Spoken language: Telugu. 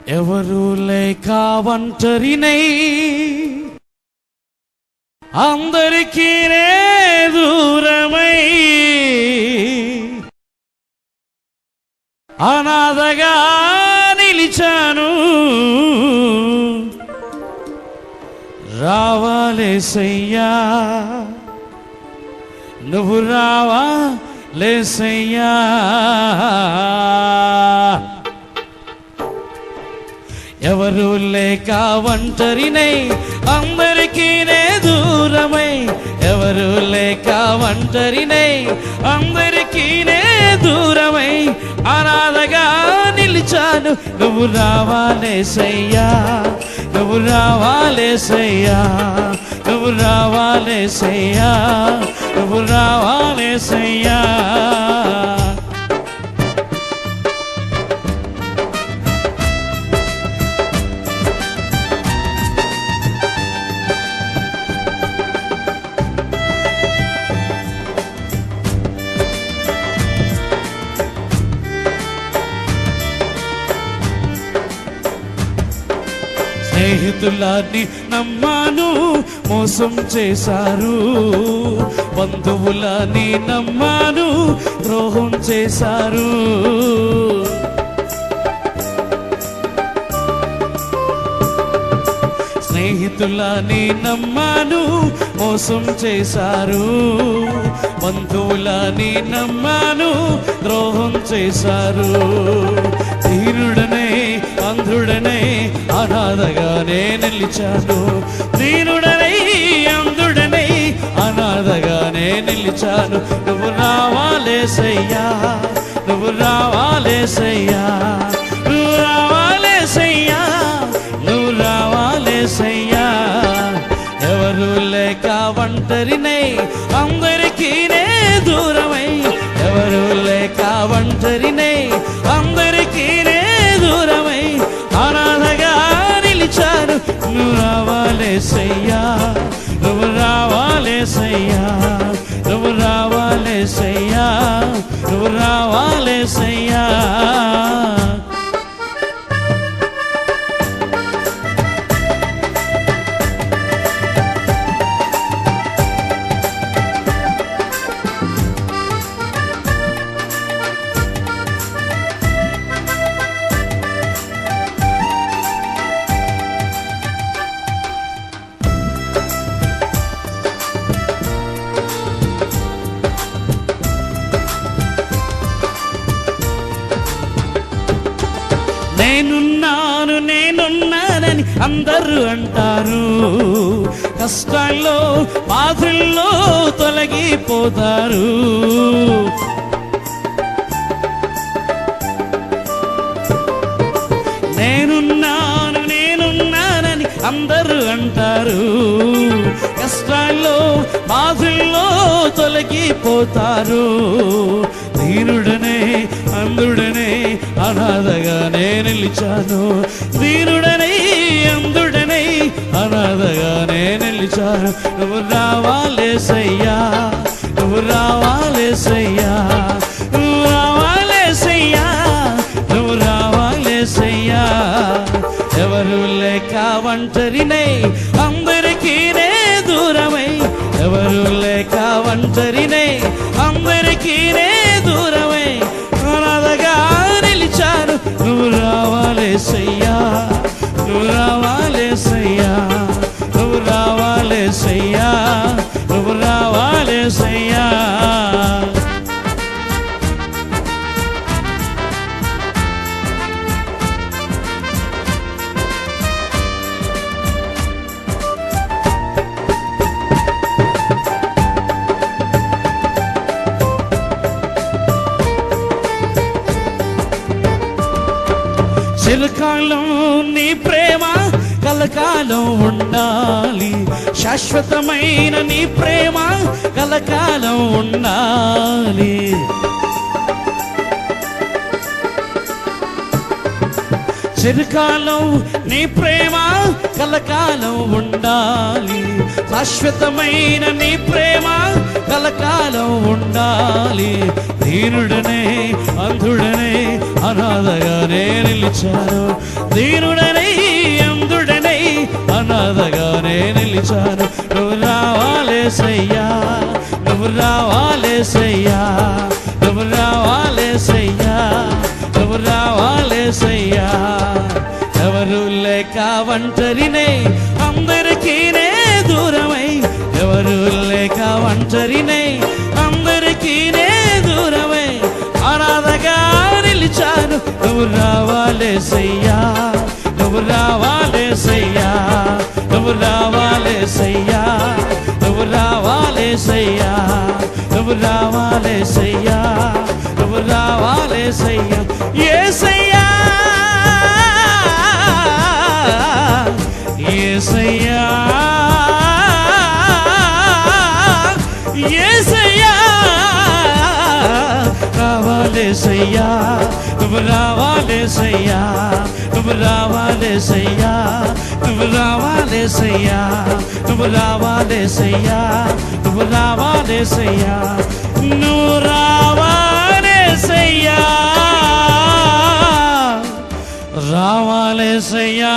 ఎవరు లేక ఒంటరినై అందరికీ దూరమై అనాథగా నిలిచాను. రావాలేసయ్యా, నువ్వు రావాలేసయ్యా. ఎవరు లేక ఒంటరినై అందరికీ దూరమై, ఎవరు లేక ఒంటరినై అందరికీ దూరమై అనాథగా నిలిచాను. నువ్వు రావాలేసయ్యా, నువ్వు రావాలేసయ్యా, నువ్వు రావాలేసయ్యా, నువ్వు రావాలేసయ్యా. స్నేహితులని నమ్మాను, మోసం చేశారు. బంధువులని నమ్మాను, ద్రోహం చేశారు. స్నేహితులని నమ్మాను, మోసం చేశారు. బంధువులని నమ్మాను, ద్రోహం చేశారు. దీనుడనే అంధుడనే అనాథగానే నిలిచాను. దీనుడనై అంధుడనై అనాథగానే నిలిచాను. నువ్వు రావాలేసయ్యా, నువ్వు రావాలేసయ్యా, నువ్వు రావాలేసయ్యా, నువ్వు రావాలేసయ్యా. ఎవరు లేక ఒంటరినై అందరికీ దూరమై, ఎవరు లేక ఒంటరినై అందరికీ దూరమై అనాథగా నిలిచాను. నువ్వు రావాలేసయ్యా, నువ్వు రావాలేసయ్యా, నువ్వు రావాలేసయ్యా, నువ్వు రావాలేసయ్యా. నేనున్నాను నేనున్నానని అందరూ అంటారు. కష్టాల్లో బాధల్లో తొలగిపోతారు. నేనున్నాను నేనున్నానని అందరూ అంటారు. కష్టాల్లో బాధల్లో తొలగిపోతారు. దీనుడనే అంధుడనే అనాథగానే నిలిచాను. దీనుడనై అంధుడనై అనాథగానే నిలిచాను. నువ్వు రావాలేసయ్యా, నువ్వు రావాలేసయ్యా, నువ్వు రావాలేసయ్యా, నువ్వు రావాలేసయ్యా. ఎవరు లేక ఒంటరినై అందరికీ దూరమై, ఎవరు లేక ఒంటరినై అందరికీ దూరమై అనాథగా నిలిచాను. నువ్వు రావాలేసయ్యా, నువ్వు రావాలేసయ్యా, నువ్వు రావాలేసయ్యా, నువ్వు రావాలేసయ్యా. చిరకాలం నీ ప్రేమ కలకాలం ఉండాలి. శాశ్వతమైన నీ ప్రేమ కలకాలం ఉండాలి. చిరకాలం నీ ప్రేమ కలకాలం ఉండాలి. శాశ్వతమైన నీ ప్రేమ కలకాలం ఉండాలి. దీనుడనే అంధుడనే అనాథగానే నిలిచాను, దీనుడనే అంధుడనే అనాథగానే నిలిచాను. నువ్వు రావాలేసయ్యా, నువ్వు రావాలేసయ్యా, నువ్వు రావాలేసయ్యా, నువ్వు రావాలేసయ్యా. ఎవరు లేక ఒంటరినే అందరికీ నే దూరమై, ఎవరు లేక ఒంటరినే అందరికీ నే దూరమై అనాథగా నిలిచాను. నువ్వు రావాలేసయ్యా, నువ్వు రావాలేసయ్యా, నువ్వు రావాలేసయ్యా, నువ్వు రావాలేసయ్యా, నువ్వు రావాలేసయ్యా, నువ్వు రావాలేసయ్యా. యేసయ్యా యేసయ్యా యేసయ్యా రావాలేసయ్యా, నువ్వు రావాలేసయ్యా, నువ్వు రావాలేసయ్యా, నువ్వు రావాలేసయ్యా, నువ్వు రావాలేసయ్యా, నువ్వు రావాలేసయ్యా, నువ్వు రావాలేసయ్యా, రావాలేసయ్యా.